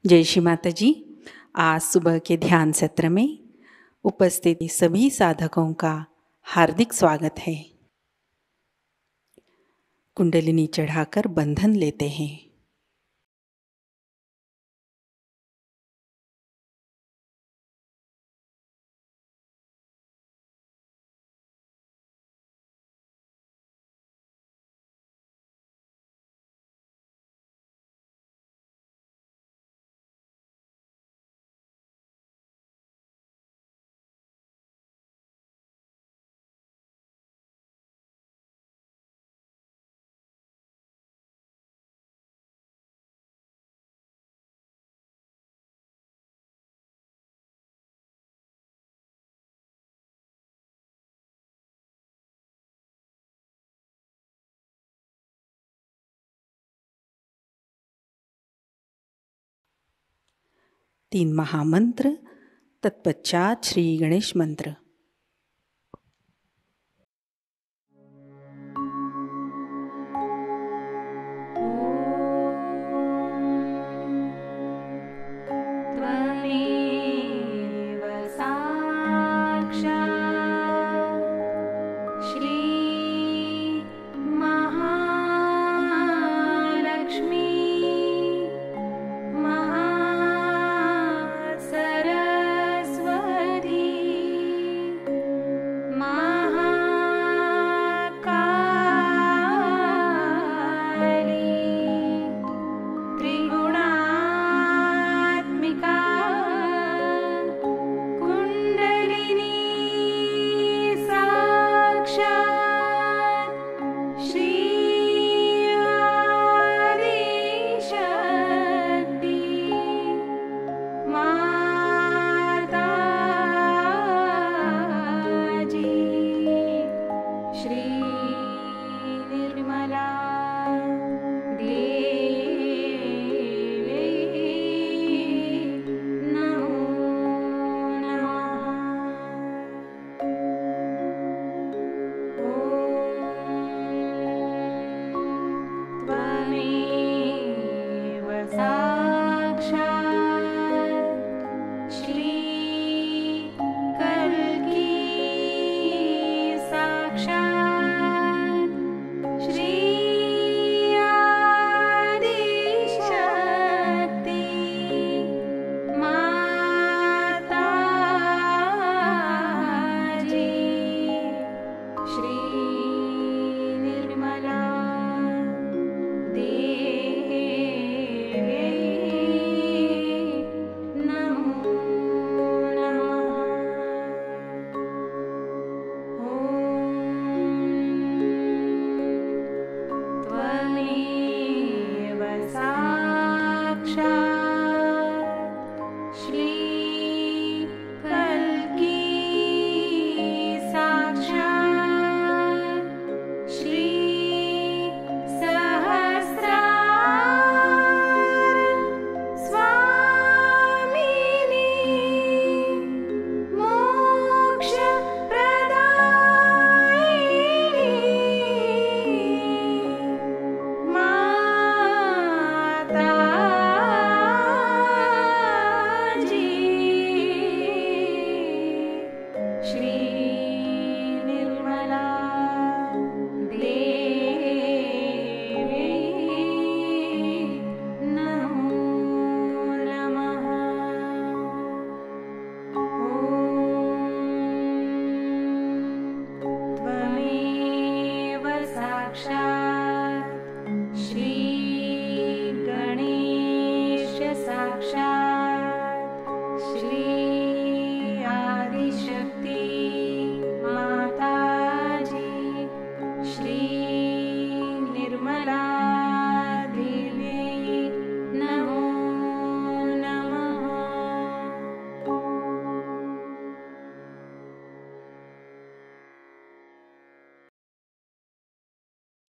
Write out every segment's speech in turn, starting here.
जय श्री माता जी। आज सुबह के ध्यान सत्र में उपस्थित सभी साधकों का हार्दिक स्वागत है। कुंडलिनी चढ़ाकर बंधन लेते हैं। तीन महामंत्र, तत्पश्चात श्री गणेश मंत्र।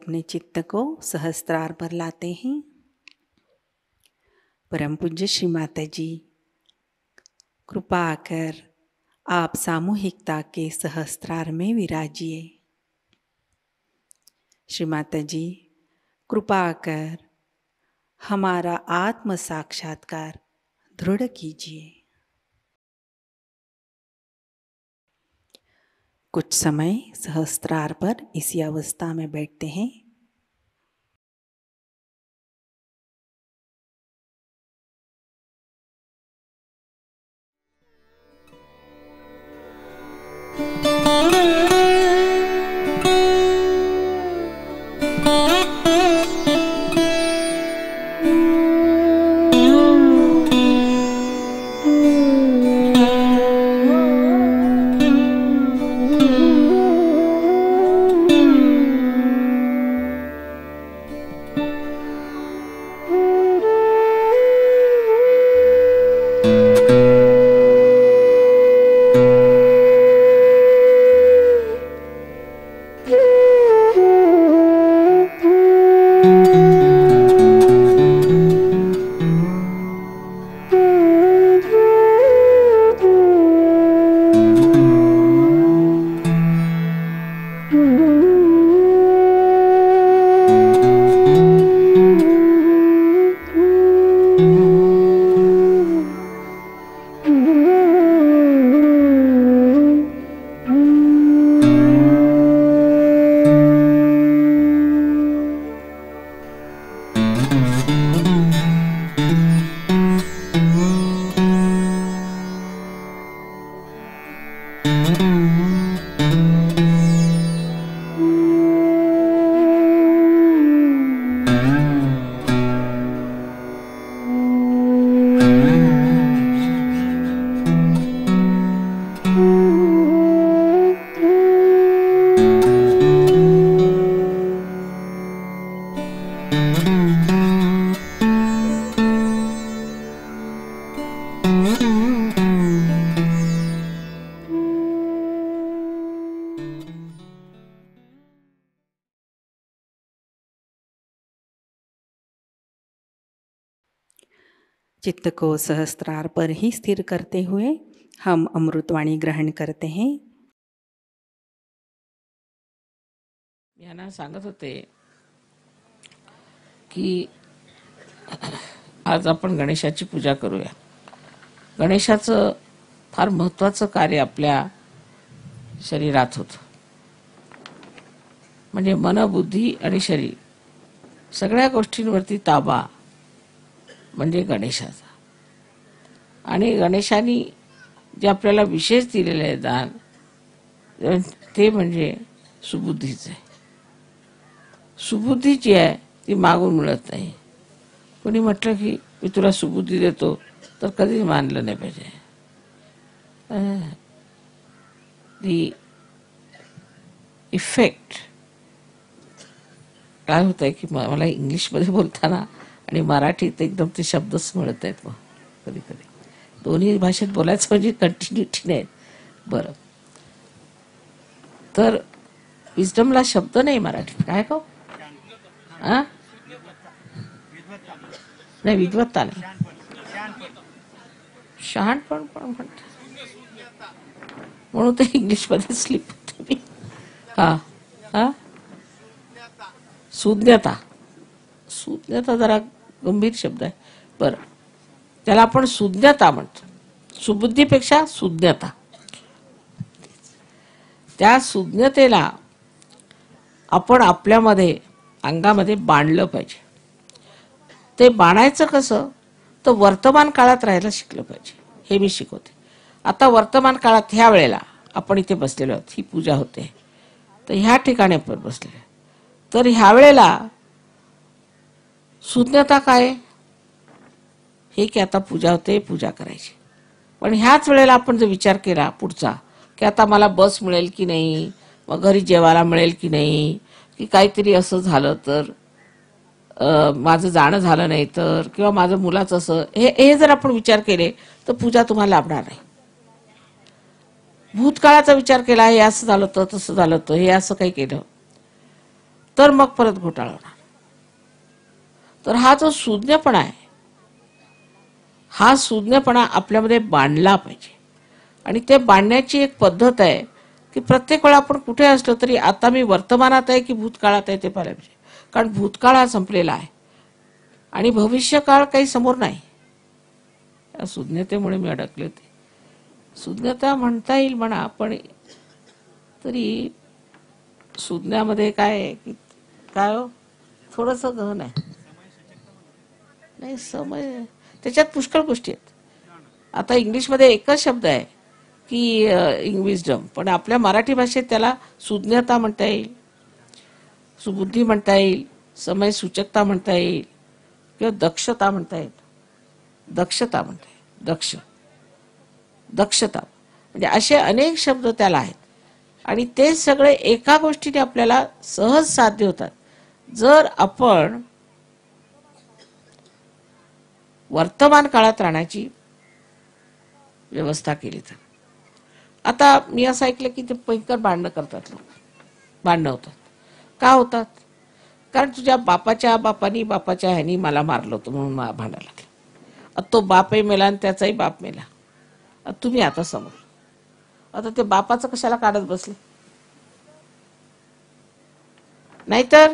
अपने चित्त को सहस्त्रार पर लाते हैं। परम पूज्य श्री माता जी, कृपा कर आप सामूहिकता के सहस्त्रार में विराजिए। श्री माता जी, कृपा कर हमारा आत्म साक्षात्कार दृढ़ कीजिए। कुछ समय सहस्त्रार पर इसी अवस्था में बैठते हैं। चित्त को सहस्त्रार पर ही स्थिर करते हुए हम अमृतवाणी ग्रहण करते हैं। यांना सांगत होते की आज आपण गणेशाची पूजा करूया। गणेशाचं फार महत्त्वाचं कार्य आपल्या शरीरात होतं, म्हणजे मन, बुद्धी आणि शरीर सगळ्या गोष्टींवरती ताबा म्हणजे गणेशाचा। आणि गणेशाने जे आपल्याला विशेष दिलेले आहे दान, ते म्हणजे सुबुद्धीचं आहे। सुबुद्धी जी आहे ती मागून मिळत नाही। कोणी म्हटलं की मी तुला सुबुद्धी देतो तर कधीच मानलं नाही पाहिजे। दी इफेक्ट काय होत आहे की मला इंग्लिशमध्ये बोलताना आणि मराठीत एकदम ते शब्दच मिळत आहेत। मग कधी कधी दोन्ही भाषेत बोलायचं म्हणजे कंटिन्युटी नाही। बरं, तर विजडमला शब्द नाही मराठीत, काय का नाही, विद्वत्ता नाही, शहाणपण पण म्हणतात, म्हणून ते इंग्लिशमध्ये स्लिप होते मी। सुज्ञता, सुज्ञता जरा गंभीर शब्द आहे। बरं, त्याला आपण सुज्ञता म्हणतो, सुबुद्धीपेक्षा सुज्ञता। त्या सुज्ञतेला आपण आपल्यामध्ये अंगामध्ये बांधलं पाहिजे। ते बाणायचं कसं, तर वर्तमान काळात राहायला शिकलं पाहिजे, हे मी शिकवते। आता वर्तमान काळात ह्या वेळेला आपण इथे बसलेलो आहोत, ही पूजा होते, तर ह्या ठिकाणी आपण बसलेलो, तर ह्या वेळेला सुज्ञता काय हे की आता पूजा होते, पूजा करायची। पण ह्याच वेळेला आपण जर विचार केला पुढचा की आता मला बस मिळेल की नाही, मग घरी जेवायला मिळेल की नाही, की काहीतरी असं झालं तर माझं जाणं झालं नाही तर, किंवा माझं मुलाचं असं, हे जर आपण विचार केले तर पूजा तुम्हाला लाभणार नाही। भूतकाळाचा विचार केला, हे असं झालं तर, तसं झालं तर, हे असं काही केलं तर मग परत घोटाळा होणार। तर हा जो सुज्ञपणा आहे, हा सुज्ञपणा आपल्यामध्ये बांधला पाहिजे। आणि ते बांधण्याची एक पद्धत आहे की प्रत्येक वेळा आपण कुठे असलो तरी आता मी वर्तमानात आहे की भूतकाळात आहे ते पाहायला पाहिजे। कारण भूतकाळ हा संपलेला आहे आणि भविष्यकाळ काही समोर नाही। त्या सुज्ञतेमुळे मी अडकले होते. सुज्ञता म्हणता येईल म्हणा, पण तरी सुज्ञामध्ये काय आहे की काय हो, थोडंसं गहन आहे. नाही, समय त्याच्यात पुष्कळ गोष्टी आहेत. आता इंग्लिशमध्ये एकच शब्द आहे की विजडम, पण आपल्या मराठी भाषेत त्याला सुज्ञता म्हणता येईल, सुबुद्धी म्हणता येईल, समय सूचकता म्हणता येईल, किंवा दक्षता म्हणता येईल. दक्षता म्हणता येईल, दक्षता म्हणजे असे अनेक शब्द त्याला आहेत. आणि ते सगळे एका गोष्टीने आपल्याला सहज साध्य होतात जर आपण वर्तमान काळात राहण्याची व्यवस्था केली तर. आता मी असं ऐकलं की ते भयंकर भांडणं करतात लोक. भांडणं होतात. का होतात? कारण तुझ्या बापाच्या ह्यानी मला मारलं होतं म्हणून मला भांडायला लागलं. आता तो बापही मेला आणि त्याचाही बाप मेला. आता तुम्ही आता समोर, आता ते बापाचं कशाला काढत बसले? नाहीतर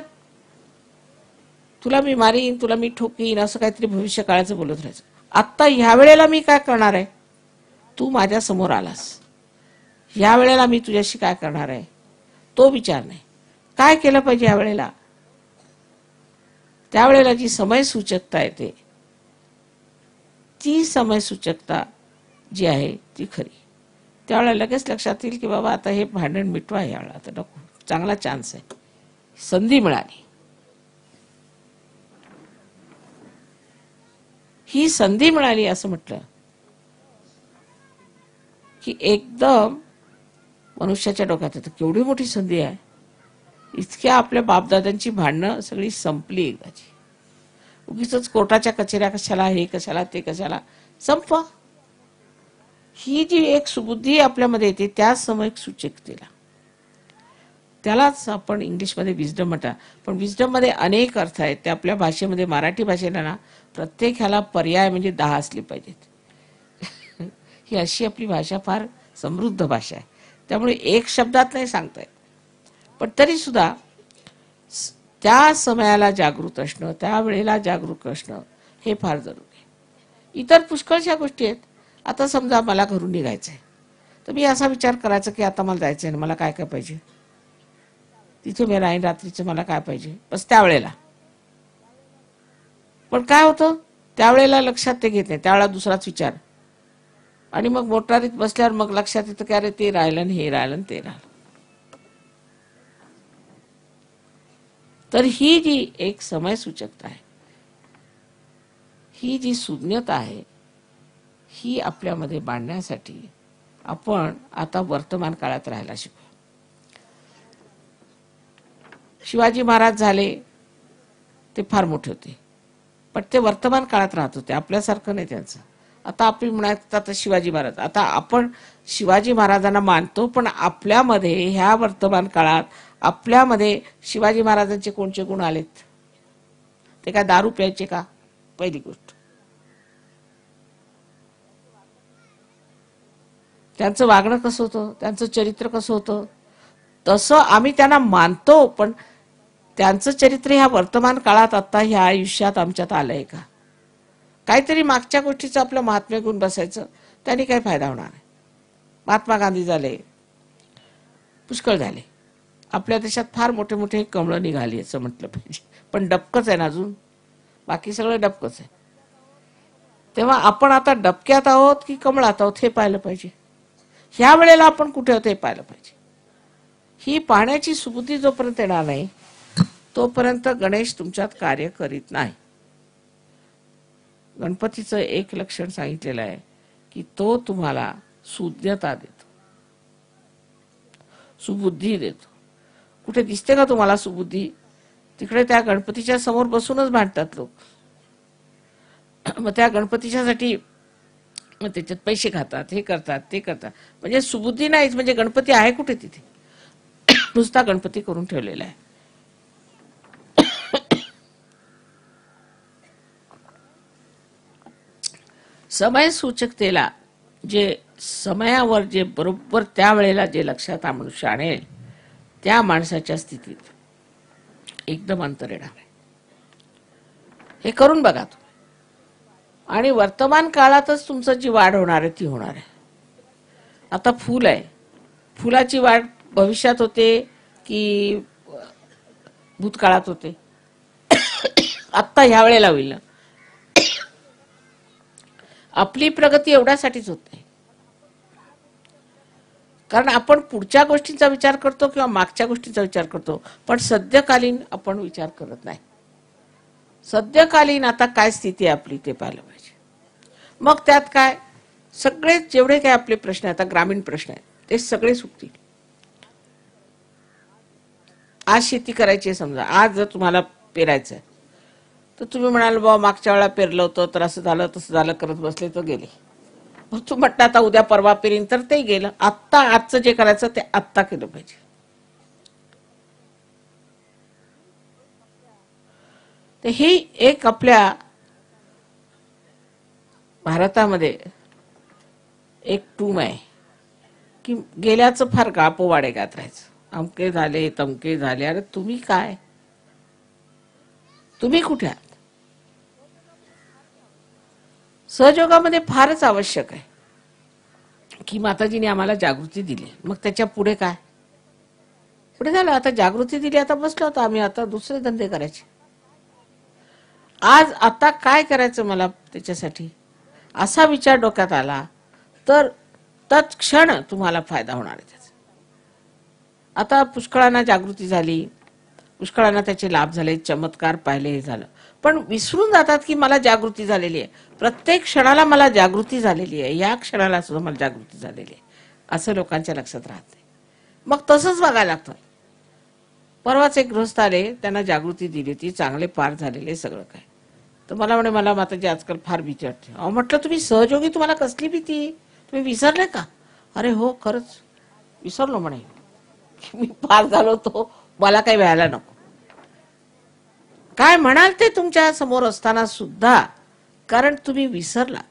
तुला मी मारीन, तुला मी ठोकीन, असं काहीतरी भविष्य काळाचं बोलत राहायचं. आत्ता ह्या वेळेला मी काय करणार आहे? तू माझ्या समोर आलास, ह्या वेळेला मी तुझ्याशी काय करणार आहे तो विचार नाही. काय केलं पाहिजे या वेळेला? त्यावेळेला जी समय सूचकता येते, ती समय सूचकता जी आहे ती खरी. त्यावेळेला लगेच लक्षात येईल की बाबा आता हे भांडण मिटवा, यावेळेला आता नको, चांगला चान्स आहे, संधी मिळाली. ही संधी मिळाली असं म्हटलं की एकदम मनुष्याच्या डोक्यात येतं केवढी मोठी संधी आहे. इतक्या आपल्या बापदादांची भांडणं सगळी संपली एकदाची. उगीच कोर्टाच्या कचेऱ्या कशाला, हे कशाला, ते कशाला, संपवा. ही जी एक सुबुद्धी आपल्यामध्ये येते त्या समयक सूचकतेला, त्यालाच आपण इंग्लिशमध्ये विजडम म्हणतात. पण विजडम मध्ये अनेक अर्थ आहेत. ते आपल्या भाषेमध्ये, मराठी भाषेला ना, प्रत्येक ह्याला पर्याय म्हणजे 10 असले पाहिजेत. ही अशी आपली भाषा फार समृद्ध भाषा आहे. त्यामुळे एक शब्दात नाही सांगता येत. पण तरी सुद्धा त्या समयाला जागृत असणं, त्या वेळेला जागरूक असणं हे फार जरुरी आहे. इतर पुष्कळशा गोष्टी आहेत. आता समजा मला घरून निघायचं आहे, तर मी असा विचार करायचा की आता मला जायचं आहे, मला काय काय पाहिजे, तिथे मी राहीन रात्रीचं, मला काय पाहिजे, बस त्यावेळेला. पण काय होतं, त्यावेळेला लक्षात ते घेत नाही, त्यावेळेला दुसराच विचार. आणि मग मोटारीत बसल्यावर मग लक्षात येतं की अरे ते राहिलं, हे राहिलं, ते राहिलं. तर ही जी एक समय सूचकता आहे, ही जी सुज्ञता आहे, ही आपल्यामध्ये बांधण्यासाठी आपण आता वर्तमान काळात राहायला शिकू. शिवाजी महाराज झाले ते फार मोठे होते, पण ते वर्तमान काळात राहत होते, आपल्यासारखं नाही त्यांचं. आता आपण म्हणत आता शिवाजी महाराज, आता आपण शिवाजी महाराजांना मानतो, पण आपल्यामध्ये ह्या वर्तमान काळात आपल्यामध्ये शिवाजी महाराजांचे कोणते गुण आलेत? ते काय दारू प्यायचे का? पहिली गोष्ट. त्यांचं वागणं कसं होतं, त्यांचं चरित्र कसं होतं, तसं आम्ही त्यांना मानतो, पण त्यांचं चरित्र ह्या वर्तमान काळात आता ह्या आयुष्यात आमच्यात आलंय का? काहीतरी मागच्या गोष्टीचं आपलं महात्म्य गुण बसायचं, त्यांनी काही फायदा होणार नाही. महात्मा गांधी झाले, पुष्कळ झाले. आपल्या देशात फार मोठे मोठे कमळं निघाली असं म्हटलं पाहिजे, पण डबकच आहे ना अजून, बाकी सगळं डबकच आहे. तेव्हा आपण आता डबक्यात आहोत की कमळात आहोत हे पाहिलं पाहिजे. ह्या वेळेला आपण कुठे आहोत हे पाहिलं पाहिजे. ही पाहण्याची सुबुद्धी जोपर्यंत येणार नाही तोपर्यंत गणेश तुमच्यात कार्य करीत नाही. गणपतीचं एक लक्षण सांगितलेलं आहे की तो तुम्हाला सुज्ञता देतो, सुबुद्धी देतो. कुठे दिसते का तुम्हाला सुबुद्धी? तिकडे त्या गणपतीच्या समोर बसूनच भांडतात लोक. मग त्या गणपतीच्यासाठी मग त्याच्यात पैसे खातात, हे करतात, ते करतात. म्हणजे सुबुद्धी नाहीच. म्हणजे गणपती आहे कुठे तिथे? नुसता गणपती करून ठेवलेला आहे. समय सूचकतेला जे समयावर जे बरोबर त्यावेळेला जे लक्षात मनुष्य आणेल त्या माणसाच्या स्थितीत एकदम अंतर येणार आहे. हे करून बघा तुम्ही. आणि वर्तमान काळातच तुमचं जी वाढ होणार आहे ती होणार आहे. आता फूल आहे, फुलाची वाढ भविष्यात होते की भूतकाळात होते? आत्ता ह्या वेळेला होईल ना. आपली प्रगती एवढ्यासाठीच होत नाही कारण आपण पुढच्या गोष्टींचा विचार करतो किंवा मागच्या गोष्टींचा विचार करतो, पण सद्यकालीन आपण विचार करत नाही. सद्यकालीन आता काय स्थिती आहे आपली ते पाहिलं पाहिजे. मग त्यात काय सगळे जेवढे काय आपले प्रश्न आहेत, आता ग्रामीण प्रश्न आहेत ते सगळे सुटतील. आज शेती करायची आहे समजा, आज जर तुम्हाला पेरायचं आहे तर तुम्ही म्हणाल बाबा मागच्या वेळा पेरलं होतं तर असं झालं तसं झालं करत बसले तर गेले. मग तू म्हटलं आता उद्या परवा पेरीन तर ते गेलं. आत्ता आजचं जे करायचं ते आत्ता केलं पाहिजे. तर ही एक आपल्या भारतामध्ये एक टूम आहे की गेल्याचं फार गापोवाडे गात राहायचं. अमके झाले तमके झाले. अरे तुम्ही काय, तुम्ही कुठे आहात? सहयोगामध्ये फारच आवश्यक आहे की माताजीने आम्हाला जागृती दिली. मग त्याच्या पुढे काय? पुढे झालं आता जागृती दिली, आता बसलो होतो आम्ही, आता दुसरे धंदे करायचे. आज आता काय करायचं मला त्याच्यासाठी असा विचार डोक्यात आला तर तत्क्षण तुम्हाला फायदा होणार आहे त्याचा. आता पुष्कळांना जागृती झाली, पुष्कळांना त्याचे लाभ झाले, चमत्कार पाहिले, हे झालं. पण विसरून जातात की मला जागृती झालेली आहे. प्रत्येक क्षणाला मला जागृती झालेली आहे, या क्षणाला सुद्धा मला जागृती झालेली आहे असं लोकांच्या लक्षात राहत नाही. मग तसंच बघायला लागतं. परवाच एक गृहस्थ आले, त्यांना जागृती दिली होती, चांगले पार झालेले सगळं काय. तर मला म्हणे मला माताजी आजकाल फार भीती वाटते. अहो म्हटलं तुम्ही सहयोगी, तुम्हाला कसली भीती, तुम्ही विसरले का? अरे हो खरंच विसरलो म्हणे, मी पार झालो तो मला काही व्हायला नको. काय म्हणाल ते तुमच्या समोर असताना सुद्धा, कारण तुम्ही विसरला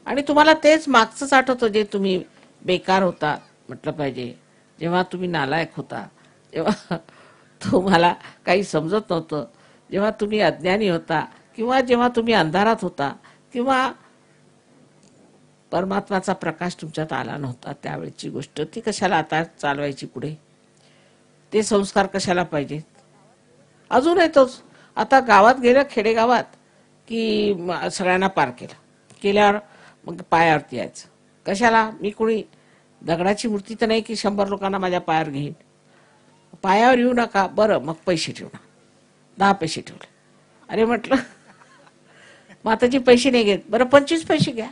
आणि तुम्हाला तेच मागचंच आठवतं जे तुम्ही बेकार होता म्हटलं पाहिजे, जेव्हा तुम्ही नालायक होता, जेव्हा तुम्हाला काही समजत नव्हतं, जेव्हा तुम्ही अज्ञानी होता किंवा जेव्हा तुम्ही अंधारात होता किंवा परमात्माचा प्रकाश तुमच्यात आला नव्हता, त्यावेळची गोष्ट ती कशाला आता चालवायची पुढे? ते संस्कार कशाला पाहिजेत? अजून येतोच. आता गावात गेलं, खेडेगावात की सगळ्यांना पार केल्यावर मग पायावरती यायचं. कशाला? मी कोणी दगडाची मूर्ती तर नाही की 100 लोकांना माझ्या पायावर घेईन. पायावर येऊ नका, बरं मग पैसे ठेवू ना, 10 पैसे ठेवले. अरे म्हटलं माताजी पैसे नाही घेत, बरं 25 पैसे घ्या.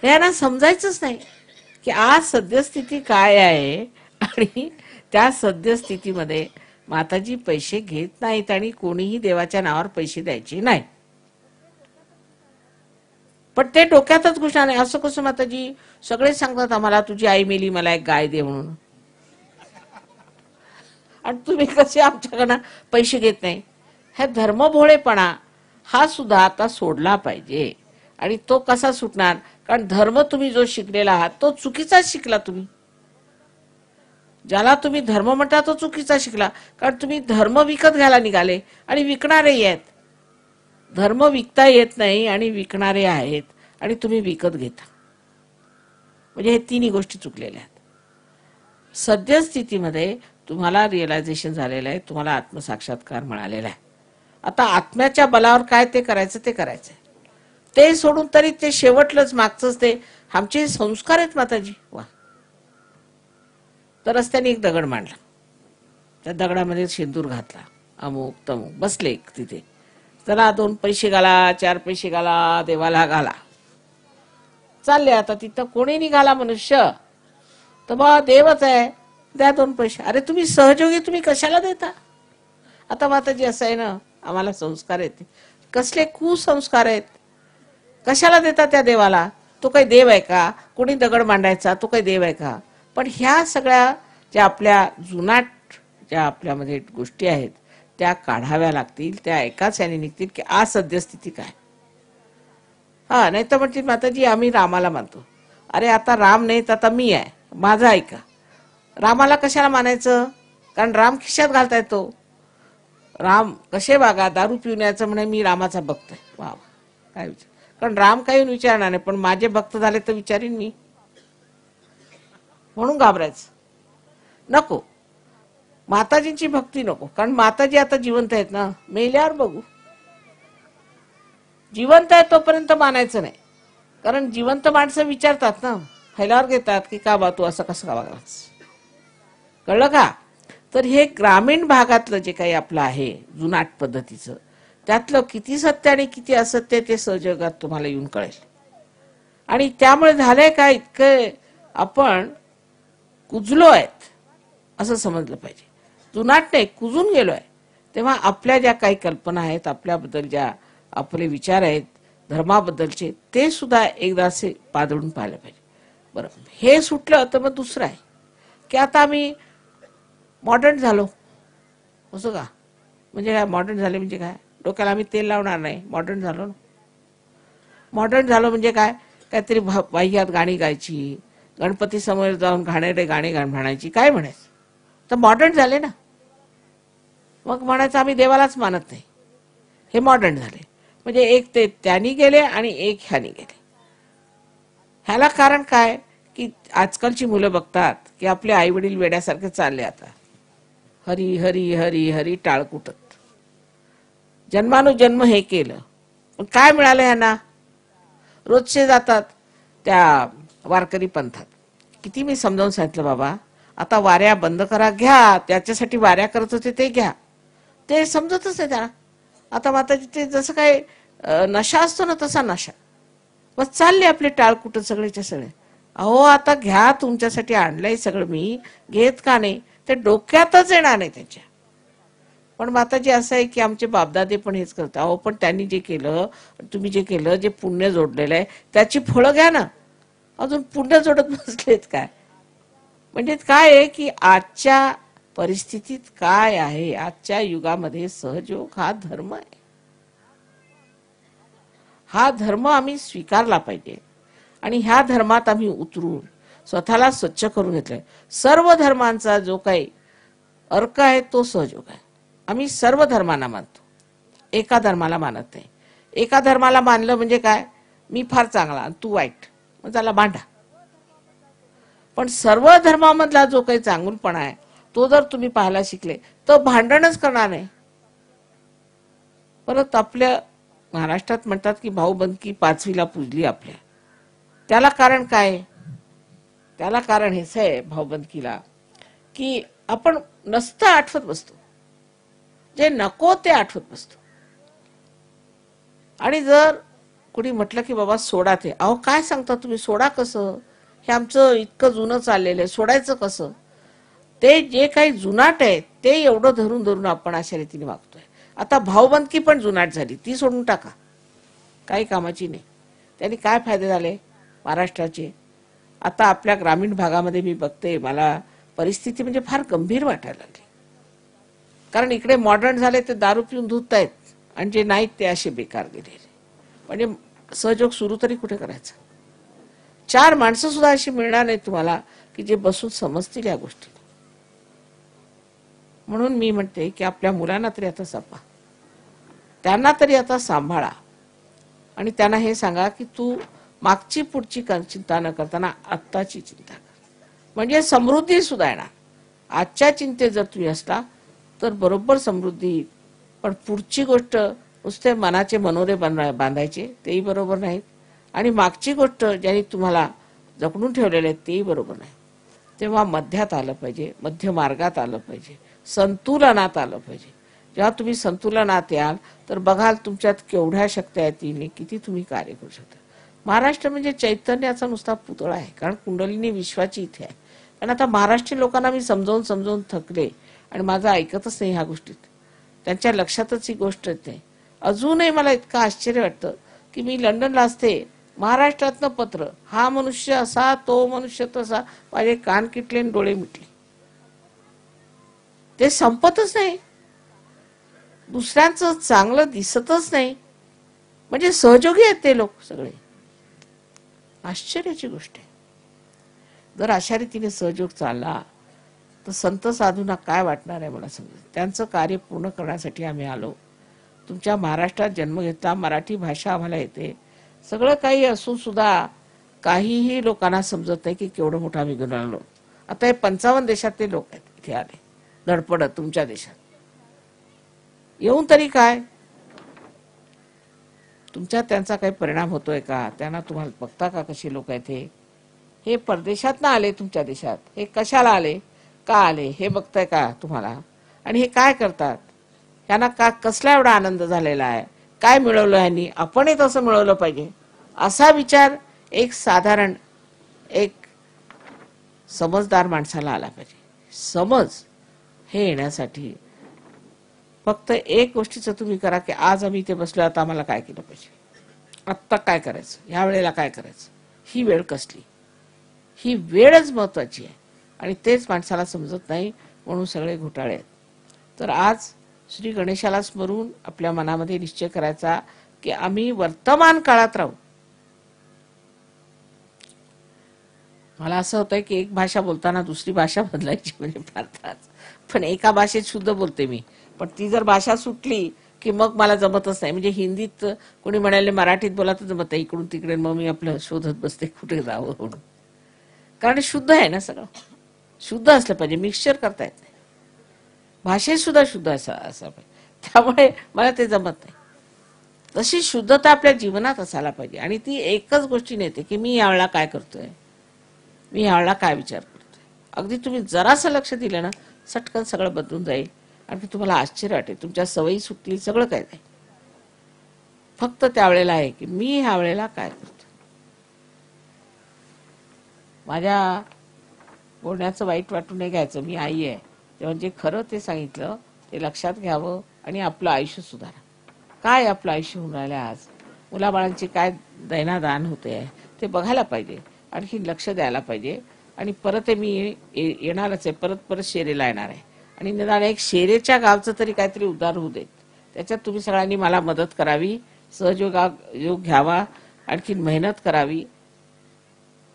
त्यांना समजायचंच नाही की आज सद्यस्थिती काय आहे आणि त्या सद्यस्थितीमध्ये माताजी पैसे घेत नाहीत आणि कोणीही देवाच्या नावावर पैसे द्यायचे नाही. पण ते डोक्यातच घुसणार नाही. असं कसं माताजी, सगळे सांगतात आम्हाला तुझी आई मेली, मला एक गाय दे म्हणून, आणि तुम्ही कसे आमच्याकडनं पैसे घेत नाही? हा धर्मभोळेपणा हा सुद्धा आता सोडला पाहिजे. आणि तो कसा सुटणार? कारण धर्म तुम्ही जो शिकलेला आहात तो चुकीचाच शिकला. तुम्ही ज्याला तुम्ही धर्म म्हणता तो चुकीचा शिकला, कारण तुम्ही धर्म विकत घ्यायला निघाले आणि विकणारे आहेत. धर्म विकता येत नाही आणि विकणारे आहेत आणि तुम्ही विकत घेता. म्हणजे हे तिन्ही गोष्टी चुकलेल्या आहेत. सद्यस्थितीमध्ये तुम्हाला रिअलायझेशन झालेलं आहे, तुम्हाला आत्मसाक्षात्कार मिळालेला आहे. आता आत्म्याच्या बलावर काय ते करायचं ते करायचंय. ते सोडून तरी ते शेवटलंच मागचंच ते आमचे संस्कार आहेत माताजी. वा. तर रस्त्याने एक दगड मांडला, त्या दगडामध्ये शेंदूर घातला, अमुक तमुक, बसले तिथे. चला 2 पैसे घाला, 4 पैसे घाला, देवाला घाला, चालले. आता तिथं कोणी निघाला मनुष्य तर बा देवच आहे, द्या 2 पैसे. अरे तुम्ही सहयोगी, तुम्ही कशाला देता? आता माताजी असं आहे ना, आम्हाला संस्कार आहेत, कसले कुसंस्कार आहेत, कशाला देता त्या देवाला? तो काही देव आहे का? कोणी दगड मांडायचा तो काही देव आहे का? पण ह्या सगळ्या ज्या आपल्या जुनाट ज्या आपल्यामध्ये गोष्टी आहेत त्या काढाव्या लागतील. त्या एकाच याने निघतील की आज सद्यस्थिती काय. हा, नाही तर म्हणतील माताजी आम्ही रामाला मानतो. अरे आता राम नाही तर आता मी आहे, माझं ऐका. रामाला कशाला मानायचं? कारण राम खिशात घालता येतो. राम कसे वागा, दारू पिऊन यायचं म्हणे मी रामाचा भक्त आहे. वा वा, काय विचार. कारण राम काही विचारणार नाही, पण माझे भक्त झाले तर विचारीन मी, म्हणून घाबरायचं नको. माताजींची भक्ती नको, कारण माताजी आता जिवंत आहेत ना, मेल्यावर बघू. जिवंत आहे तोपर्यंत मानायचं नाही, कारण जिवंत माणसं विचारतात ना, फैलावर घेतात की का बा तू असं कसं का वागलास, कळलं का. तर हे ग्रामीण भागातलं जे काही आपलं आहे जुनाट पद्धतीचं, त्यातलं किती सत्य आणि किती असत्य ते सहजगात तुम्हाला येऊन कळेल. आणि त्यामुळे झालंय काय, इतकं आपण कुजलो आहेत असं समजलं पाहिजे. जुनाट नाही, कुजून गेलोय. तेव्हा आपल्या ज्या काही कल्पना आहेत, आपल्याबद्दल ज्या आपले विचार आहेत धर्माबद्दलचे, ते सुद्धा एकदा असे पादळून पाहायला पाहिजे. बरं, हे सुटलं तर मग दुसरं आहे की आता आम्ही मॉडर्न झालो. असं का, म्हणजे काय मॉडर्न झाले म्हणजे काय, डोक्याला आम्ही तेल लावणार नाही, मॉडर्न झालो ना. मॉडर्न झालो म्हणजे काय, काहीतरी वाह्यात गाणी गायची, गणपती समोर जाऊन घाणेरडे गाणी म्हणायची, काय म्हणायचं, तर मॉडर्न झाले ना. मग म्हणायचं आम्ही देवालाच मानत नाही, हे मॉडर्न झाले. म्हणजे एक ते त्यांनी गेले आणि एक ह्यानी गेले. ह्याला कारण काय की आजकालची मुलं बघतात की आपले आई वडील वेड्यासारखे चालले आता, हरी हरी हरी हरी टाळकुटत, जन्मानुजन्म हे केलं, पण काय मिळालं ह्यांना, रोजचे जातात त्या वारकरी पंथात. किती मी समजावून सांगितलं बाबा, आता वाऱ्या बंद करा, घ्या, त्याच्यासाठी वाऱ्या करत होते ते घ्या, ते समजतच नाही त्यांना. आता माताजी ते जसं काय नशा असतो ना तसा नशा, बस चालले आपले टाळकुट सगळेच्या सगळे. अहो आता घ्या, तुमच्यासाठी आणलंय सगळं मी, घेत का नाही, ते डोक्यातच येणार नाही त्यांच्या. पण माताजी असं आहे की आमचे बापदादे पण हेच करतात. अहो पण त्यांनी जे केलं, तुम्ही जे केलं, जे पुण्य जोडलेलं आहे त्याची फळं घ्या ना, अजून पुण्य जोडत बसलेत काय. म्हणजे काय आहे की आजच्या परिस्थितीत काय आहे, आजच्या युगामध्ये सहयोग हा धर्म आहे. हा धर्म आम्ही स्वीकारला पाहिजे आणि ह्या धर्मात आम्ही उतरून स्वतःला स्वच्छ करून घेतलंय. सर्व धर्मांचा जो काही अर्क आहे तो सहयोग आहे. आम्ही सर्व धर्मांना मानतो, एका धर्माला मानत नाही. एका धर्माला मानलं म्हणजे काय, मी फार चांगला आणि तू वाईट, मग त्याला भांडा. पण सर्व धर्मामधला जो काही चांगुलपणा आहे तो जर तुम्ही पाहायला शिकले तर भांडणच करणार नाही. परत आपल्या महाराष्ट्रात म्हणतात की भाऊबंदकी पाचवीला पूजली आपल्या. त्याला कारण काय, त्याला कारण हेच आहे भाऊबंदकीला की आपण नसतं आठवत बसतो, जे नको ते आठवत बसतो. आणि जर कुणी म्हटलं की बाबा सोडा ते, अहो काय सांगता तुम्ही, सोडा कसं, हे आमचं इतकं जुनं चाललेलं आहे, सोडायचं कसं. ते जे काही जुनाट आहे ते एवढं धरून धरून आपण अशा रीतीने वागतोय. आता भाऊबंदकी पण जुनाट झाली, ती सोडून टाका, काही कामाची नाही. त्यांनी काय फायदे झाले महाराष्ट्राचे. आता आपल्या ग्रामीण भागामध्ये मी बघते, मला परिस्थिती म्हणजे फार गंभीर वाटायला लागली. कारण इकडे मॉडर्न झाले ते दारू पिऊन धुतायत आणि जे नाहीत ते असे बेकार गेलेले. म्हणजे सहयोग सुरू तरी कुठे करायचा. चार माणसं सुद्धा अशी मिळणार नाहीत तुम्हाला की जे बसून समजतील या गोष्टी. म्हणून मी म्हणते की आपल्या मुलांना तरी आता जपा, त्यांना तरी आता सांभाळा आणि त्यांना हे सांगा की तू मागची पुढची चिंता न करताना आत्ताची चिंता कर, म्हणजे समृद्धी सुद्धा येणार. आजच्या चिंतेत जर तुम्ही असला तर बरोबर समृद्धी येईल. पण पुढची गोष्ट नुसते मनाचे मनोरे बांधायचे तेही बरोबर नाहीत आणि मागची गोष्ट ज्यांनी तुम्हाला जपणून ठेवलेले आहेत तेही बरोबर नाही. तेव्हा मध्यात आलं पाहिजे, मध्य मार्गात आलं पाहिजे, संतुलनात आलं पाहिजे. जेव्हा तुम्ही संतुलनात याल तर बघाल तुमच्यात केवढ्या शक्ती आहेत, किती तुम्ही कार्य करू शकता. महाराष्ट्र म्हणजे चैतन्याचा नुसता पुतळा आहे, कारण कुंडलिनी विश्वाची इथे आहे. पण आता महाराष्ट्रीय लोकांना मी समजावून समजावून थकले आणि माझं ऐकतच नाही ह्या गोष्टीत, त्यांच्या लक्षातच ही गोष्ट येते. अजूनही मला इतकं आश्चर्य वाटतं की मी लंडनला असते, महाराष्ट्रातनं पत्र, हा मनुष्य असा, तो मनुष्य तसा, माझे कान किटले आणि डोळे मिटले. ते संपतच नाही, दुसऱ्यांचं चांगलं दिसतच नाही. म्हणजे सहयोगी आहेत ते लोक सगळे, आश्चर्याची गोष्ट आहे. जर अशा रीतीने सहयोग चालला तर संत साधूंना काय वाटणार आहे मला समजत. त्यांचं कार्य पूर्ण करण्यासाठी आम्ही आलो. तुमच्या महाराष्ट्रात जन्म घेतला, मराठी भाषा आम्हाला येते, सगळं काही असून सुद्धा काहीही लोकांना समजत नाही की केवढं मोठं आम्ही घेऊन आलो. आता हे 55 देशातले लोक आहेत इथे आले धडपडत तुमच्या देशात येऊन. तरी काय तुमच्यात त्यांचा काही परिणाम होतोय का? त्यांना तुम्हाला बघता का कशी लोक आहेत हे परदेशात ना आले तुमच्या देशात, हे कशाला आले, का आले हे बघताय का तुम्हाला? आणि हे काय करतात? यांना का कसला एवढा आनंद झालेला आहे? काय मिळवलं ह्यांनी? आपणही तसं मिळवलं पाहिजे असा विचार एक साधारण एक समजदार माणसाला आला पाहिजे. समज हे येण्यासाठी फक्त एक गोष्टीचं तुम्ही करा की आज आम्ही इथे बसलो, आता आम्हाला काय केलं पाहिजे, आत्ता काय करायचं, ह्या वेळेला काय करायचं, ही वेळ कसली, ही वेळच महत्वाची आहे. आणि तेच माणसाला समजत नाही, म्हणून सगळे घोटाळे आहेत. तर आज श्री गणेशाला स्मरून आपल्या मनामध्ये निश्चय करायचा की आम्ही वर्तमान काळात राहू. मला असं होतंय की एक भाषा बोलताना दुसरी भाषा बदलायची म्हणजे फार त्रास. पण एका भाषेत शुद्ध बोलते मी, पण ती जर भाषा सुटली की मग मला जमतच नाही. म्हणजे हिंदीत कोणी म्हणाले मराठीत बोला तर जमत नाही, इकडून तिकडे मग मी आपलं शोधत बसते कुठे जावं म्हणून. कारण शुद्ध आहे ना, सगळं शुद्ध असलं पाहिजे, मिक्सचर करता येत नाही. भाषेत सुद्धा शुद्ध असं पाहिजे, त्यामुळे मला ते जमत नाही. तशी शुद्धता आपल्या जीवनात असायला पाहिजे. आणि ती एकच गोष्टी येते की मी यावेळेला काय करतोय, मी यावेळेला काय विचार करतोय. अगदी तुम्ही जरासं लक्ष दिलं ना, सटकन सगळं बदलून जाईल. आणि तुम्हाला आश्चर्य वाटेल, तुमच्या सवयी सुटतील, सगळं काय जाईल. फक्त त्यावेळेला आहे की मी ह्या वेळेला काय करतो. माझ्या बोलण्याचं वाईट वाटून नाही घ्यायचं, मी आई आहे तेव्हा जे खरं ते सांगितलं ते लक्षात घ्यावं आणि आपलं आयुष्य सुधारा. काय आपलं आयुष्य होऊन राहिलं आज, मुलाबाळांची काय दैनादान होते आहे ते बघायला पाहिजे, आणखी लक्ष द्यायला पाहिजे. आणि परत मी येणारच आहे, परत परत शेरेला येणार आहे. आणि निदान एक शेरेच्या गावचं तरी काहीतरी उद्धार होऊ देत, त्याच्यात तुम्ही सगळ्यांनी मला मदत करावी, योग घ्यावा, आणखीन मेहनत करावी.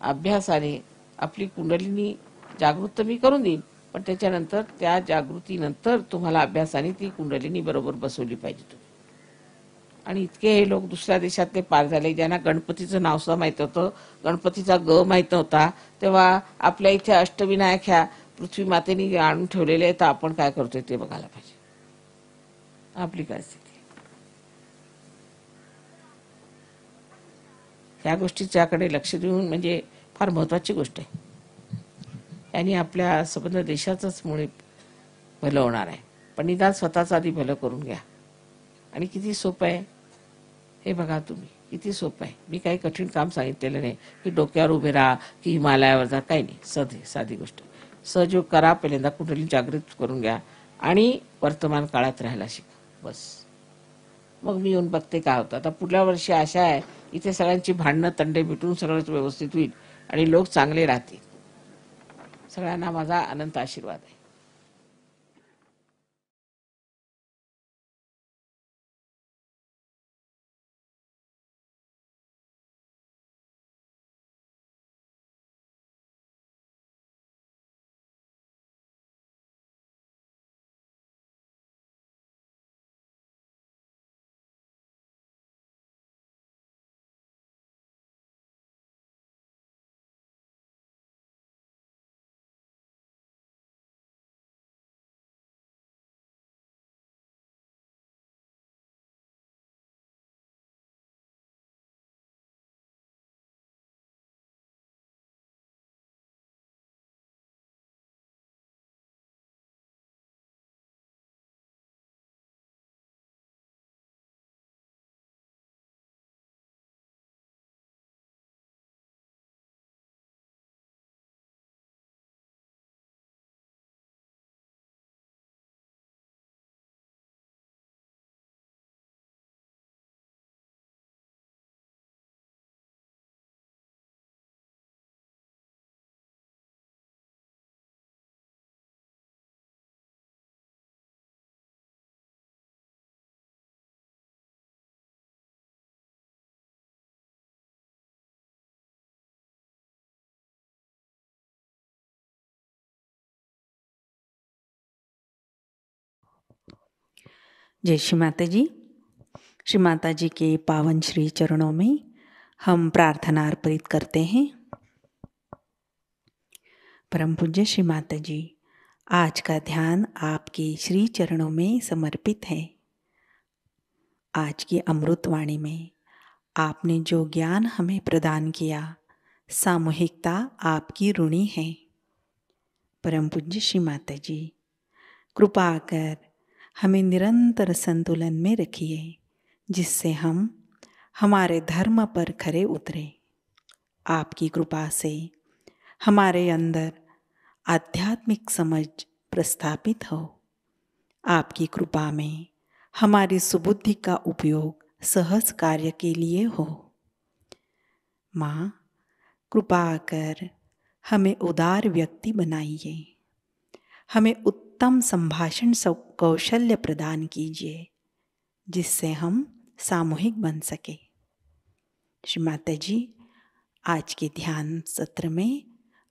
अभ्यासाने आपली कुंडलिनी जागृत मी करून देईन, पण त्याच्यानंतर त्या जागृतीनंतर तुम्हाला अभ्यासाने ती कुंडलिनी बरोबर बसवली पाहिजे तुम्ही. आणि इतके हे लोक दुसऱ्या देशातले पार झाले, ज्यांना गणपतीचं नाव सुद्धा माहित होतं, गणपतीचा ग माहित नव्हता, तेव्हा आपल्या इथे अष्टविनायक ह्या पृथ्वी मातेने आणून ठेवलेले आहेत. तर आपण काय करतोय ते बघायला पाहिजे, आपली काय स्थिती. ह्या गोष्टीच्याकडे लक्ष देऊन म्हणजे फार महत्वाची गोष्ट आहे. यांनी आपल्या संबंध देशाचंच मुळे भलं होणार आहे. पण निदान स्वतःचं आधी भलं करून घ्या. आणि किती सोपं आहे हे बघा तुम्ही, किती सोपं आहे. मी काही कठीण काम सांगितलेलं नाही की डोक्यावर उभे राहा की हिमालयावर जा, काही नाही, साधी गोष्ट. सहयोग करा, पहिल्यांदा कुठली जागृत करून घ्या आणि वर्तमान काळात राहायला शिका, बस. मग मी येऊन बघते काय होतं. आता पुढल्या वर्षी आशा आहे इथे सगळ्यांची भांडणं तंडे मिटून सगळंच व्यवस्थित होईल आणि लोक चांगले राहतील. सगळ्यांना माझा अनंत आशीर्वाद आहे. जय श्री माताजी. श्री माता जी के पावन श्री चरणों में हम प्रार्थना अर्पित करते हैं। परम पूज्य श्री माता जी, आज का ध्यान आपके श्री चरणों में समर्पित है। आज की अमृतवाणी में आपने जो ज्ञान हमें प्रदान किया, सामूहिकता आपकी ऋणी है। परम पूज्य श्री माता जी, कृपा कर हमें निरंतर संतुलन में रखिए, जिससे हम हमारे धर्म पर खरे उतरे। आपकी कृपा से हमारे अंदर आध्यात्मिक समझ प्रस्थापित हो। आपकी कृपा में हमारी सुबुद्धि का उपयोग सहज कार्य के लिए हो। माँ, कृपा कर हमें उदार व्यक्ति बनाइए। हमें उत्तम संभाषण कौशल्य प्रदान कीजिए, जिससे हम सामूहिक बन सके। श्री माता जी, आज के ध्यान सत्र में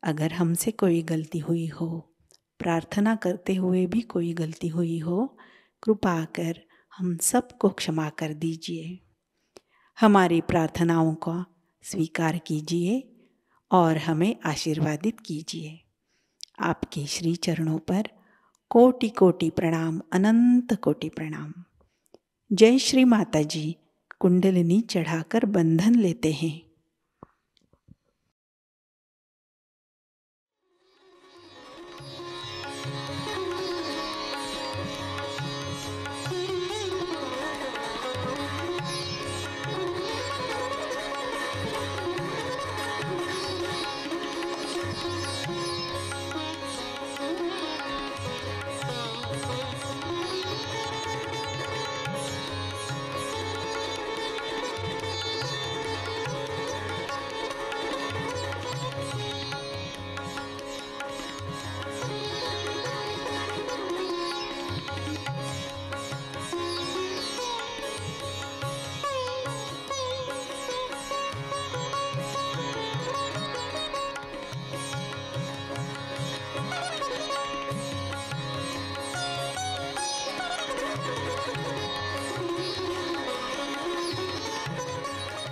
अगर हमसे कोई गलती हुई हो, प्रार्थना करते हुए भी कोई गलती हुई हो, कृपा कर हम सबको क्षमा कर दीजिए। हमारी प्रार्थनाओं का स्वीकार कीजिए और हमें आशीर्वादित कीजिए। आपके श्री चरणों पर कोटि कोटि प्रणाम, अनंत कोटि प्रणाम। जय श्री माता जी। कुंडलिनी चढ़ाकर बंधन लेते हैं।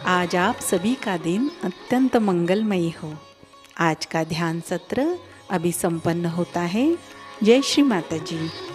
आज आप सभी का दिन अत्यंत मंगलमयी हो। आज का ध्यान सत्र अभी संपन्न होता है। जय श्री माता जी।